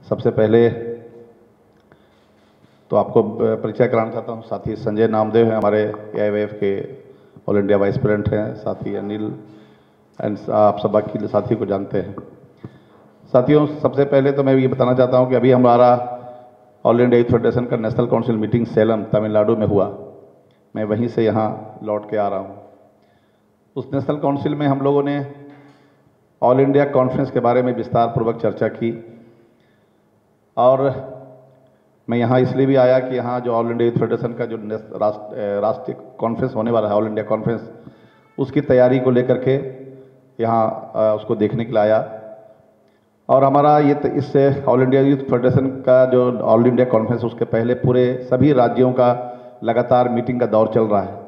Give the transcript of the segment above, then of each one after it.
सबसे पहले तो आपको परिचय कराना चाहता हूँ। साथी संजय नामदेव हैं, हमारे AIWF के ऑल इंडिया वाइस प्रेसिडेंट हैं। साथी अनिल एंड आप सब बाकी साथी को जानते हैं। साथियों, सबसे पहले तो मैं ये बताना चाहता हूँ कि अभी हमारा ऑल इंडिया यूथ फेडरेशन का national council meeting Salem Tamil Nadu में हुआ। मैं वहीं से यहाँ लौट के आ रहा हूँ। उस नेशनल काउंसिल में हम लोगों ने ऑल इंडिया कॉन्फ्रेंस के बारे में विस्तार पूर्वक चर्चा की और मैं यहाँ इसलिए भी आया कि यहाँ जो ऑल इंडिया यूथ फेडरेशन का जो राष्ट्रीय कॉन्फ्रेंस होने वाला है, ऑल इंडिया कॉन्फ्रेंस, उसकी तैयारी को लेकर के यहाँ उसको देखने के लिए आया। और हमारा ये इससे ऑल इंडिया यूथ फेडरेशन का जो ऑल इंडिया कॉन्फ्रेंस, उसके पहले पूरे सभी राज्यों का लगातार मीटिंग का दौर चल रहा है।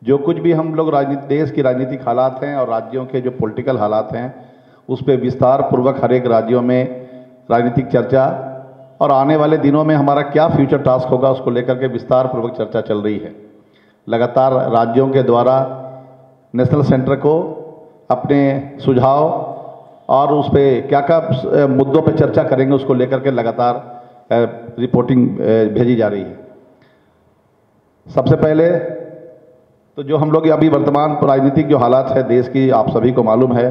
जो कुछ भी हम लोग देश की राजनीतिक हालात हैं और राज्यों के जो पॉलिटिकल हालात हैं, उस पर विस्तार पूर्वक हर एक राज्यों में राजनीतिक चर्चा और आने वाले दिनों में हमारा क्या फ्यूचर टास्क होगा, उसको लेकर के विस्तार पूर्वक चर्चा चल रही है। लगातार राज्यों के द्वारा नेशनल सेंटर को अपने सुझाव और उस पर क्या क्या मुद्दों पर चर्चा करेंगे, उसको लेकर के लगातार रिपोर्टिंग भेजी जा रही है। सबसे पहले तो जो हम लोग अभी वर्तमान राजनीतिक जो हालात है देश की, आप सभी को मालूम है।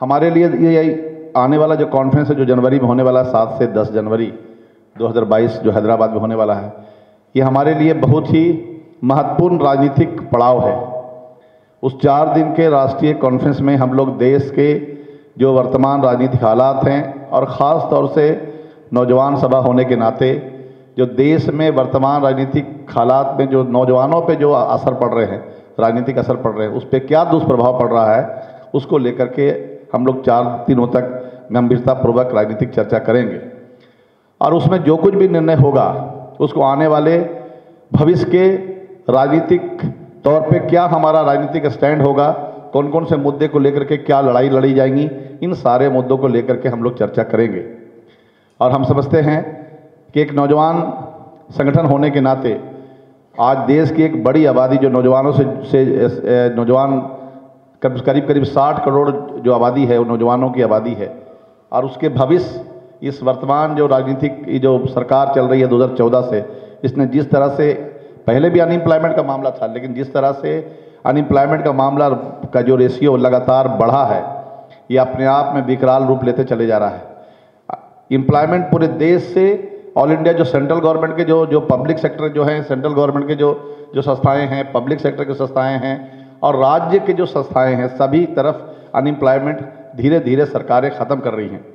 हमारे लिए ये आने वाला जो कॉन्फ्रेंस है, जो जनवरी में होने वाला है, 7 से 10 जनवरी 2022 जो हैदराबाद में होने वाला है, ये हमारे लिए बहुत ही महत्वपूर्ण राजनीतिक पड़ाव है। उस 4 दिन के राष्ट्रीय कॉन्फ्रेंस में हम लोग देश के जो वर्तमान राजनीतिक हालात हैं और ख़ास तौर से नौजवान सभा होने के नाते जो देश में वर्तमान राजनीतिक हालात में जो नौजवानों पे जो असर पड़ रहे हैं, राजनीतिक असर पड़ रहे हैं, उस पर क्या दुष्प्रभाव पड़ रहा है, उसको लेकर के हम लोग 4 दिनों तक गंभीरतापूर्वक राजनीतिक चर्चा करेंगे। और उसमें जो कुछ भी निर्णय होगा, उसको आने वाले भविष्य के राजनीतिक तौर पे क्या हमारा राजनीतिक स्टैंड होगा, कौन कौन से मुद्दे को लेकर के क्या लड़ाई लड़ी जाएंगी, इन सारे मुद्दों को लेकर के हम लोग चर्चा करेंगे। और हम समझते हैं कि एक नौजवान संगठन होने के नाते आज देश की एक बड़ी आबादी जो नौजवानों से नौजवान करीब 60 करोड़ जो आबादी है, वो नौजवानों की आबादी है। और उसके भविष्य इस वर्तमान जो राजनीतिक जो सरकार चल रही है 2014 से, इसने जिस तरह से पहले भी अनएम्प्लॉयमेंट का मामला था, लेकिन जिस तरह से अनएम्प्लॉयमेंट का मामला का जो रेशियो लगातार बढ़ा है, ये अपने आप में विकराल रूप लेते चले जा रहा है। एम्प्लॉयमेंट पूरे देश से ऑल इंडिया जो सेंट्रल गवर्नमेंट के जो पब्लिक सेक्टर जो हैं, सेंट्रल गवर्नमेंट के जो संस्थाएं हैं, पब्लिक सेक्टर की संस्थाएं हैं और राज्य के जो संस्थाएं हैं, सभी तरफ अनएम्प्लॉयमेंट धीरे धीरे सरकारें ख़त्म कर रही हैं।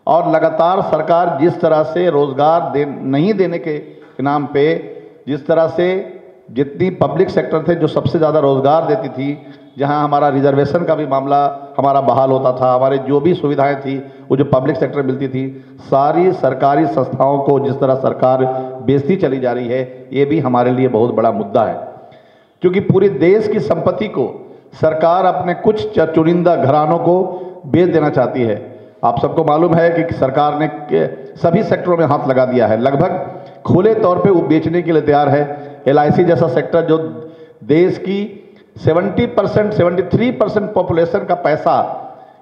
और लगातार सरकार जिस तरह से रोज़गार नहीं देने के नाम पे, जिस तरह से जितनी पब्लिक सेक्टर थे जो सबसे ज़्यादा रोज़गार देती थी, जहां हमारा रिजर्वेशन का भी मामला हमारा बहाल होता था, हमारे जो भी सुविधाएं थी वो जो पब्लिक सेक्टर मिलती थी, सारी सरकारी संस्थाओं को जिस तरह सरकार बेचती चली जा रही है, ये भी हमारे लिए बहुत बड़ा मुद्दा है। क्योंकि पूरे देश की संपत्ति को सरकार अपने कुछ चुनिंदा घरानों को बेच देना चाहती है। आप सबको मालूम है कि सरकार ने सभी सेक्टरों में हाथ लगा दिया है, लगभग खुले तौर पे वो बेचने के लिए तैयार है। LIC जैसा सेक्टर जो देश की 70% 73% पॉपुलेशन का पैसा,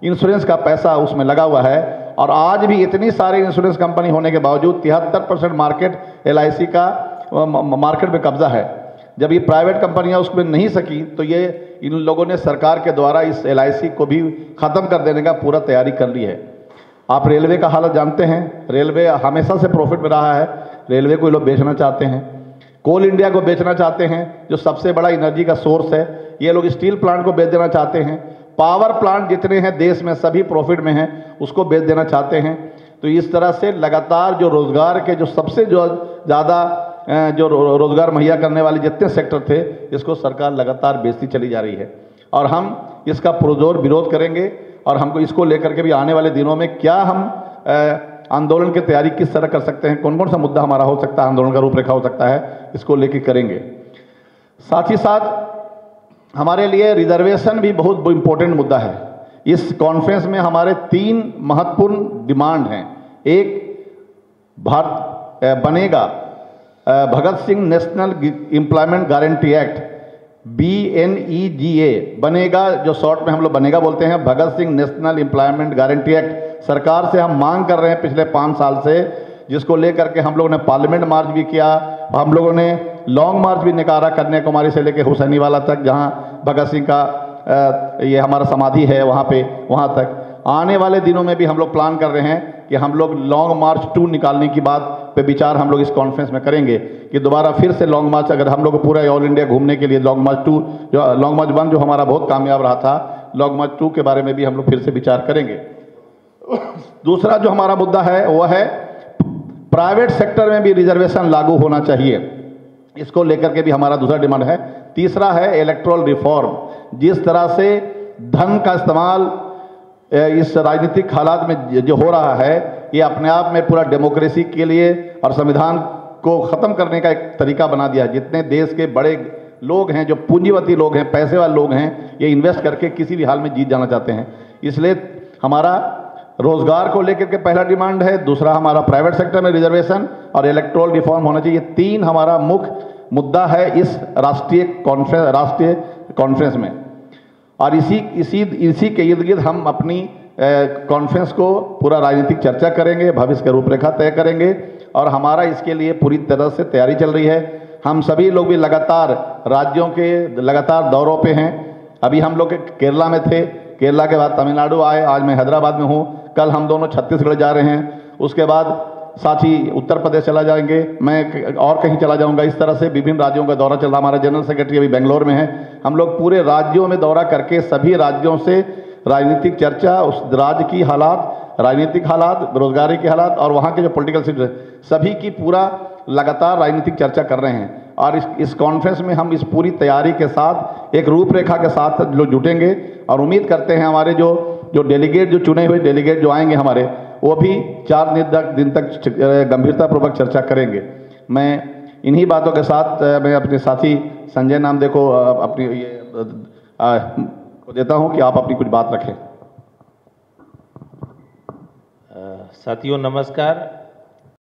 इंश्योरेंस का पैसा उसमें लगा हुआ है, और आज भी इतनी सारी इंश्योरेंस कंपनी होने के बावजूद 73% मार्केट LIC का मार्केट में कब्जा है। जब ये प्राइवेट कंपनियां उसमें नहीं सकी, तो ये इन लोगों ने सरकार के द्वारा इस LIC को भी ख़त्म कर देने का पूरा तैयारी कर ली है। आप रेलवे का हालत जानते हैं, रेलवे हमेशा से प्रॉफिट में रहा है, रेलवे को ये लोग बेचना चाहते हैं। कोल इंडिया को बेचना चाहते हैं, जो सबसे बड़ा एनर्जी का सोर्स है, ये लोग स्टील प्लांट को बेच देना चाहते हैं। पावर प्लांट जितने हैं देश में सभी प्रॉफिट में हैं, उसको बेच देना चाहते हैं। तो इस तरह से लगातार जो रोज़गार के जो सबसे जो ज़्यादा जो रोज़गार मुहैया करने वाले जितने सेक्टर थे, इसको सरकार लगातार बेचती चली जा रही है। और हम इसका पुरजोर विरोध करेंगे और हमको इसको लेकर के भी आने वाले दिनों में क्या हम आंदोलन की तैयारी किस तरह कर सकते हैं, कौन कौन सा मुद्दा हमारा हो सकता है, आंदोलन का रूपरेखा हो सकता है, इसको लेकर करेंगे। साथ ही साथ हमारे लिए रिजर्वेशन भी बहुत इम्पोर्टेंट मुद्दा है। इस कॉन्फ्रेंस में हमारे 3 महत्वपूर्ण डिमांड हैं। एक Banega Bhagat Singh national employment guarantee act, BNEGA Banega, जो शॉर्ट में हम लोग बनेगा बोलते हैं, Bhagat Singh national employment guarantee act सरकार से हम मांग कर रहे हैं पिछले 5 साल से, जिसको लेकर के हम लोगों ने पार्लियामेंट मार्च भी किया, हम लोगों ने लॉन्ग मार्च भी निकाला कन्याकुमारी से लेकर हुसैनीवाला तक, जहाँ भगत सिंह का ये हमारा समाधि है वहाँ तक। आने वाले दिनों में भी हम लोग प्लान कर रहे हैं कि हम लोग लॉन्ग मार्च 2 निकालने की बात पे विचार हम लोग इस कॉन्फ्रेंस में करेंगे कि दोबारा फिर से लॉन्ग मार्च, अगर हम लोग पूरा ऑल इंडिया घूमने के लिए लॉन्ग मार्च 2, जो लॉन्ग मार्च 1 जो हमारा बहुत कामयाब रहा था, लॉन्ग मार्च 2 के बारे में भी हम लोग फिर से विचार करेंगे। दूसरा जो हमारा मुद्दा है वो है प्राइवेट सेक्टर में भी रिजर्वेशन लागू होना चाहिए, इसको लेकर के भी हमारा दूसरा डिमांड है। तीसरा है इलेक्टोरल रिफॉर्म। जिस तरह से धन का इस्तेमाल इस राजनीतिक हालात में जो हो रहा है, ये अपने आप में पूरा डेमोक्रेसी के लिए और संविधान को ख़त्म करने का एक तरीका बना दिया है। जितने देश के बड़े लोग हैं, जो पूंजीपति लोग हैं, पैसे वाले लोग हैं, ये इन्वेस्ट करके किसी भी हाल में जीत जाना चाहते हैं। इसलिए हमारा रोजगार को लेकर के पहला डिमांड है, दूसरा हमारा प्राइवेट सेक्टर में रिजर्वेशन और इलेक्टोरल रिफॉर्म होना चाहिए। 3 हमारा मुख्य मुद्दा है इस राष्ट्रीय कॉन्फ्रेंस में, और इसी के इर्द गिर्द हम अपनी कॉन्फ्रेंस को पूरा राजनीतिक चर्चा करेंगे, भविष्य की रूपरेखा तय करेंगे, और हमारा इसके लिए पूरी तरह से तैयारी चल रही है। हम सभी लोग भी लगातार राज्यों के लगातार दौरों पे हैं। अभी हम लोग केरला में थे, केरला के बाद तमिलनाडु आए, आज मैं हैदराबाद में हूँ, कल हम दोनों छत्तीसगढ़ जा रहे हैं, उसके बाद साथ ही उत्तर प्रदेश चला जाएंगे, मैं और कहीं चला जाऊंगा। इस तरह से विभिन्न राज्यों का दौरा चल रहा। हमारा जनरल सेक्रेटरी अभी बेंगलोर में है। हम लोग पूरे राज्यों में दौरा करके सभी राज्यों से राजनीतिक चर्चा, उस राज्य की हालात, राजनीतिक हालात, बेरोजगारी के हालात और वहाँ के जो पॉलिटिकल सिस्टम, सभी की पूरा लगातार राजनीतिक चर्चा कर रहे हैं। और इस कॉन्फ्रेंस में हम इस पूरी तैयारी के साथ, एक रूपरेखा के साथ लोग जुटेंगे, और उम्मीद करते हैं हमारे जो डेलीगेट, जो चुने हुए डेलीगेट जो आएंगे हमारे, वो भी 4 दिन तक गंभीरतापूर्वक चर्चा करेंगे। मैं इन्हीं बातों के साथ मैं अपने साथी संजय नामदे को अपनी को देता हूं कि आप अपनी कुछ बात रखें। साथियों नमस्कार।